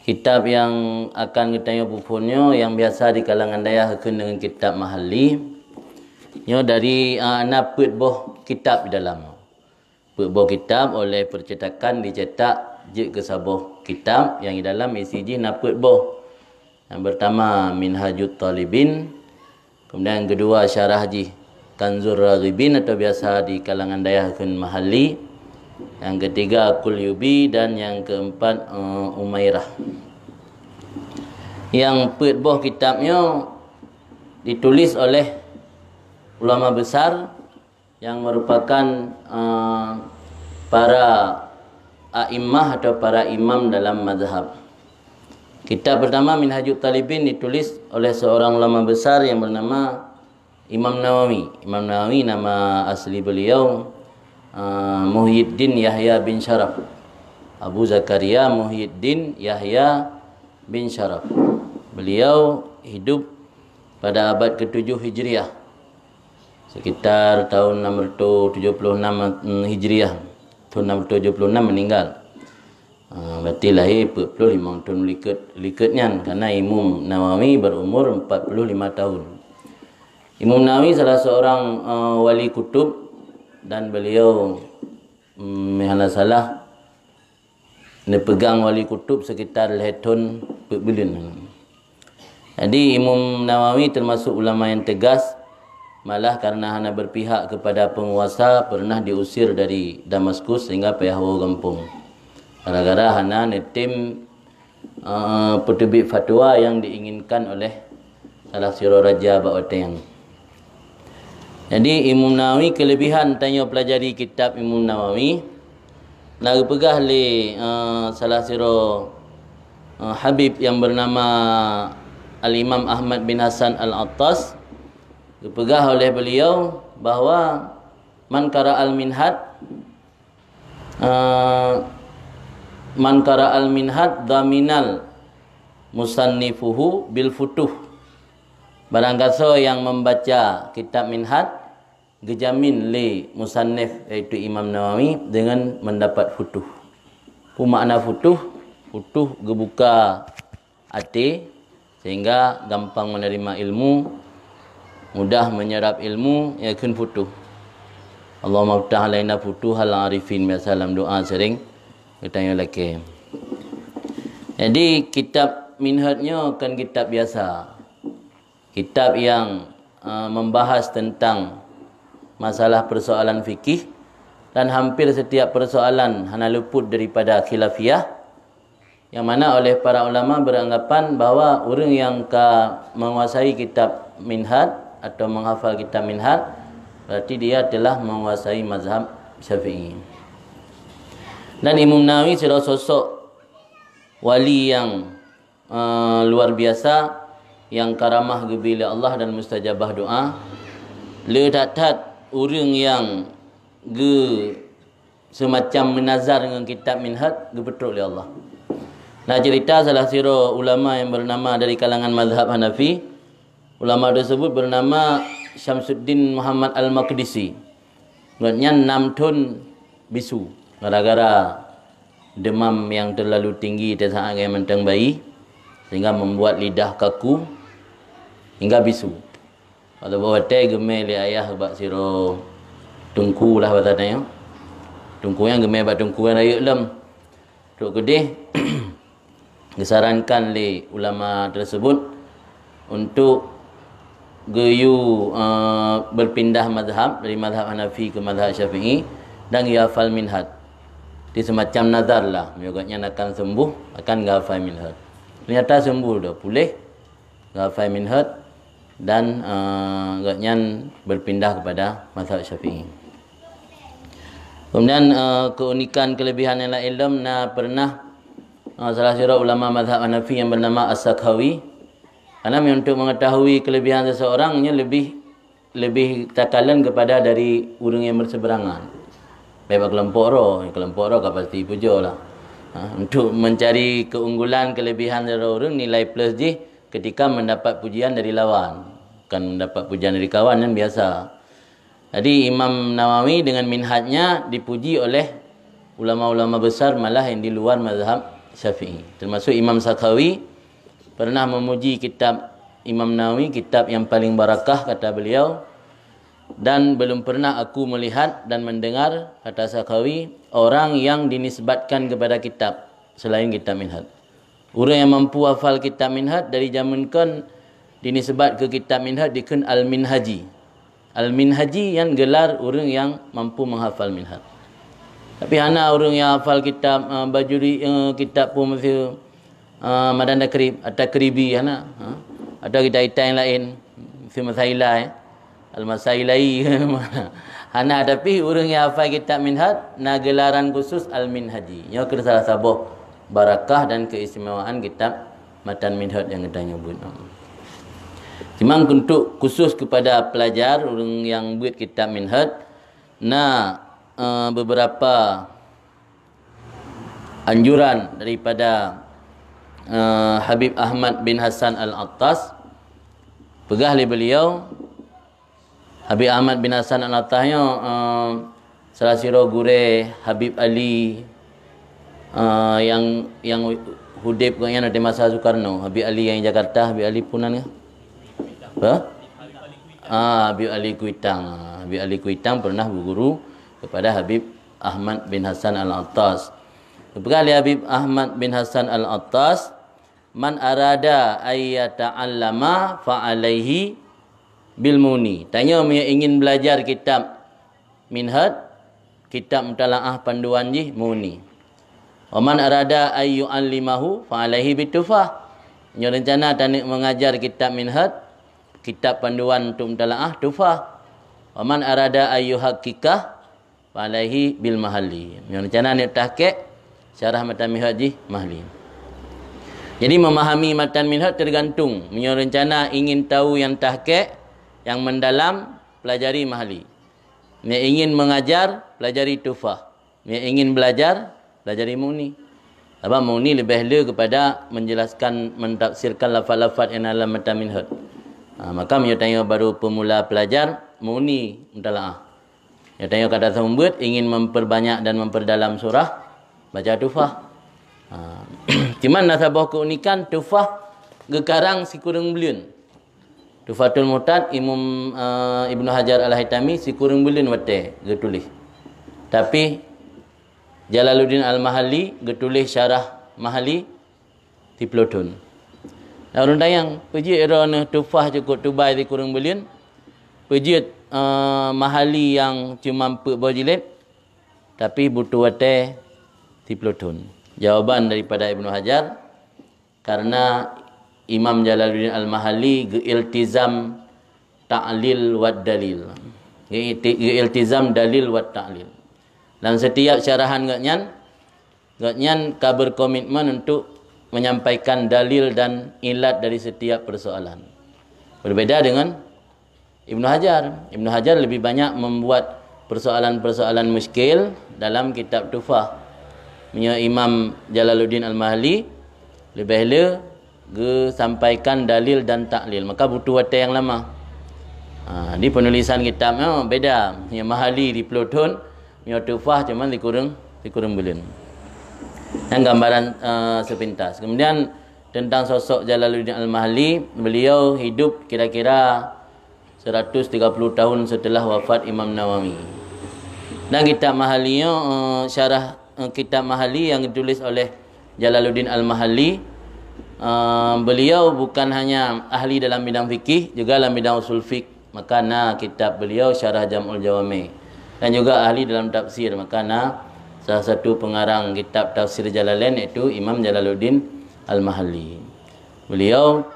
Kitab yang akan kita pupunyo yang biasa di kalangan daya hakun dengan kitab mahalli. Nyo dari naput boh kitab di dalam. Put boh kitab oleh percetakan dicetak je ke sabuh kitab yang di dalam isi je naput boh. Yang pertama Minhajut Talibin, kemudian yang kedua Syarah Haji Kanzur Raghibin atau biasa di kalangan daya hakun mahalli. Yang ketiga Qulyubi dan yang keempat Umairah. Yang put boh kitabnya ditulis oleh ulama besar yang merupakan para a'immah atau para imam dalam mazhab. Kitab pertama Minhajut Talibin ditulis oleh seorang ulama besar yang bernama Imam Nawawi. Imam Nawawi nama asli beliau Muhyiddin Yahya bin Syaraf. Abu Zakaria Muhyiddin Yahya bin Syaraf. Beliau hidup pada abad ke-7 Hijriah. Sekitar tahun 676 Hijriah. Tahun 676 meninggal. Berarti lahir 45 tahun likutnya karena Imam Nawawi berumur 45 tahun. Imam Nawawi salah seorang wali kutub dan beliau mihana salah pegang wali kutub sekitar tahun berbulan. Jadi Imam Nawawi termasuk ulama yang tegas, malah karena hanya berpihak kepada penguasa pernah diusir dari Damaskus sehingga payahwa kampung. Gara-gara hanya netim peterbit fatwa yang diinginkan oleh salah siro raja Ba'wateng. Jadi Imam Nawawi kelebihan tanya pelajari kitab Imam Nawawi lagu pegah le salah siro Habib yang bernama Al-Imam Ahmad bin Hasan Al-Attas dipegah oleh beliau bahawa man qara al-minhad daminal musannifuhu bil futuh. Barang kasa yang membaca kitab minhad gejamin li musannif iaitu Imam Nawawi dengan mendapat futuh. Apa makna futuh? Futuh gebuka hati sehingga gampang menerima ilmu, mudah menyerap ilmu, yakun futuh. Allahumma ftah alaina futuhal arifin. Biasa dalam doa sering bertanya lagi. Jadi kitab minhadnya kan kitab biasa. Kitab yang membahas tentang masalah persoalan fikih dan hampir setiap persoalan hanya luput daripada khilafiyah, yang mana oleh para ulama beranggapan bahawa orang yang menguasai kitab minhad atau menghafal kitab minhad berarti dia telah menguasai mazhab Syafi'i. Dan Imam Nawawi adalah sosok wali yang luar biasa, yang karamah gebila Allah dan mustajabah doa. Le datat orang yang semacam menazar dengan kitab minhad gebetul oleh Allah. Nah, cerita salah siro ulama yang bernama dari kalangan mazhab Hanafi. Ulama tersebut bernama Syamsuddin Muhammad Al-Maqdisi. Maksudnya 6 ton bisu. Gara-gara demam yang terlalu tinggi tersaat yang mentang bayi sehingga membuat lidah kaku hingga bisu. Kalau bawa teh gemel li ayah bak siro tungku lah batanya. Tungku yang gemel bak tungku yang raya lem. Tok kedih disarankan li ulama tersebut untuk geyu berpindah mazhab dari mazhab Hanafi ke mazhab Syafi'i dan hafal minhad. Di semacam nazar lah, agaknya akan sembuh, akan hafal minhad. Ternyata sembuh dah, pulih hafal minhad dan agaknya berpindah kepada mazhab Syafi'i. Kemudian keunikan kelebihan yang lain pernah salah seorang ulama mazhab Hanafi yang bernama As-Sakhawi, karena untuk mengetahui kelebihan seseorangnya lebih takalan kepada dari orang yang berseberangan. Baik kelompok roh pasti puja lah. Untuk mencari keunggulan kelebihan dari orang, nilai plus je ketika mendapat pujian dari lawan, kan mendapat pujian dari kawan yang biasa. Jadi Imam Nawawi dengan minhajnya dipuji oleh ulama-ulama besar malah yang di luar mazhab Syafi'i. Termasuk Imam Sakhawi pernah memuji kitab Imam Nawawi, kitab yang paling barakah, kata beliau. Dan belum pernah aku melihat dan mendengar, kata Sakhawi, orang yang dinisbatkan kepada kitab selain kitab Minhaj. Orang yang mampu hafal kitab Minhaj dari zaman kan dinisbat ke kitab Minhaj dikun Al-Minhaji. Al-Minhaji yang gelar orang yang mampu menghafal Minhaj. Tapi hana orang yang hafal kitab Bajuri, kitab pun mesti Madan At-Takribi, hana. Ada kitab-kitab yang lain, mesti Masailah, Al-Masailai. Hana, tapi orang yang hafal kitab Minhaj na gelaran khusus Al-Minhaji. Ia kira salah satu barakah dan keistimewaan kitab Matan Minhaj yang kita nyebut. Cuma untuk khusus kepada pelajar orang yang buat kitab Minhaj, na beberapa anjuran daripada Habib Ahmad bin Hasan Al-Attas. Pegah li beliau Habib Ahmad bin Hasan Al-Attahnya salah siro gure Habib Ali yang hudib kayaknya di masa Soekarno. Habib Ali yang Jakarta, Habib Ali Punan ke? Apa? Habib Ali Kuitang. Habib Ali Kuitang pernah berguru kepada Habib Ahmad bin Hasan Al-Attas. Berkali Habib Ahmad bin Hasan Al-Attas, man arada ayyata'allama fa'alaihi bil muni. Tanya yang ingin belajar kitab Minhaj, kitab mutalaah panduan ji muni. Wa man arada ayyu'allimahu fa alaihi bitufah. Nya rencana tanik mengajar kitab Minhaj, kitab panduan untuk mutalaah tufah. Wa man arada ayyuhaqqaqah fa alaihi bil mahalli. Nya rencana ni tahqiq syarah matan Minhaj ji mahli. Jadi memahami matan Minhaj tergantung. Nya rencana ingin tahu yang tahqiq, yang mendalam, pelajari mahali. Yang ingin mengajar, pelajari tufah. Yang ingin belajar, pelajari muni. Sebab muni lebih le kepada menjelaskan, mentafsirkan lafaz-lafaz yang dalam matan Minhaj. Maka dia tanya baru pemula pelajar, muni mutalaah. Dia tanya kata sambut, ingin memperbanyak dan memperdalam surah, baca tufah. Cuma nasabah keunikan, tufah gekarang si kurang beliun. Tufatul Mu'tad Imam Ibnu Hajar Al-Haytami si kurang bulan wate getulis. Tapi Jalaluddin Al-Mahalli getulis syarah Mahalli di Plotun. Nah, orang tayang puji erana tufah cukup tubai di kurang bulan. Puji Mahalli yang cuma 4 jilid tapi butuh wate di Plotun. Jawaban daripada Ibnu Hajar, karena Imam Jalaluddin Al-Mahalli geiltizam ta'lil wa dalil. Geiltizam dalil wa ta'lil. Dan setiap syarahan gaknyan berkomitmen untuk menyampaikan dalil dan ilat dari setiap persoalan. Berbeda dengan Ibnu Hajar. Ibnu Hajar lebih banyak membuat persoalan-persoalan muskil dalam kitab Tufah. Imam Jalaluddin Al-Mahalli lebih sampaikan dalil dan taklil, maka butuh waktu yang lama. Di penulisan kitabnya beda. Yang Mahalli di Plotun, yang Tufah cuma dikurang bulan. Yang gambaran sepintas. Kemudian tentang sosok Jalaluddin Al-Mahalli, beliau hidup kira-kira 130 tahun setelah wafat Imam Nawawi. Dan kitab Mahallinya, syarah kitab Mahalli yang ditulis oleh Jalaluddin Al-Mahalli, beliau bukan hanya ahli dalam bidang fikih, juga dalam bidang usul fiqh. Maka kitab beliau Syarah Jam'ul Jawami, dan juga ahli dalam tafsir. Maka salah satu pengarang kitab tafsir Jalalain iaitu Imam Jalaluddin Al-Mahalli. Beliau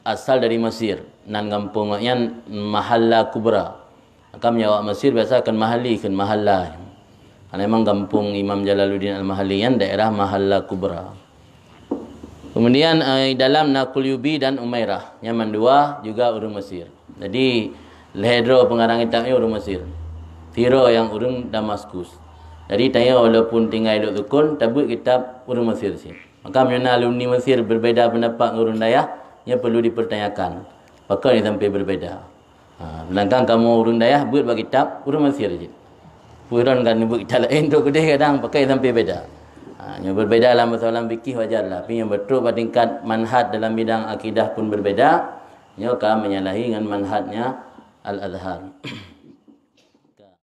asal dari Mesir, nan kampungnya Mahalla Kubra. Maka menjawab Mesir biasa akan Mahalli, kan Mahalla. Karena memang kampung Imam Jalaluddin Al-Mahalli yang daerah Mahalla Kubra. Kemudian dalam Naqul Yubi dan Umairah, yang dua juga orang Mesir. Jadi lehedro pengarang kitabnya orang Mesir. Tiro yang orang Damaskus. Jadi tanya walaupun tinggal duduk tukun, tabut kitab orang Mesir sih. Maka mana alumni Mesir berbeza pendapat dengan orang Dayah, ia perlu dipertanyakan. Maka ini sampai berbeza. Sedangkan kamu orang Dayah buat kitab orang Mesir je. Puran kan buat kitab lain tu kedai kadang pakai sampai beda. Yang berbeza dalam persoalan fikih wajarlah. Tapi yang betul pada tingkat manhaj dalam bidang akidah pun berbeza. Dia akan menyalahi dengan manhajnya Al-Azhar.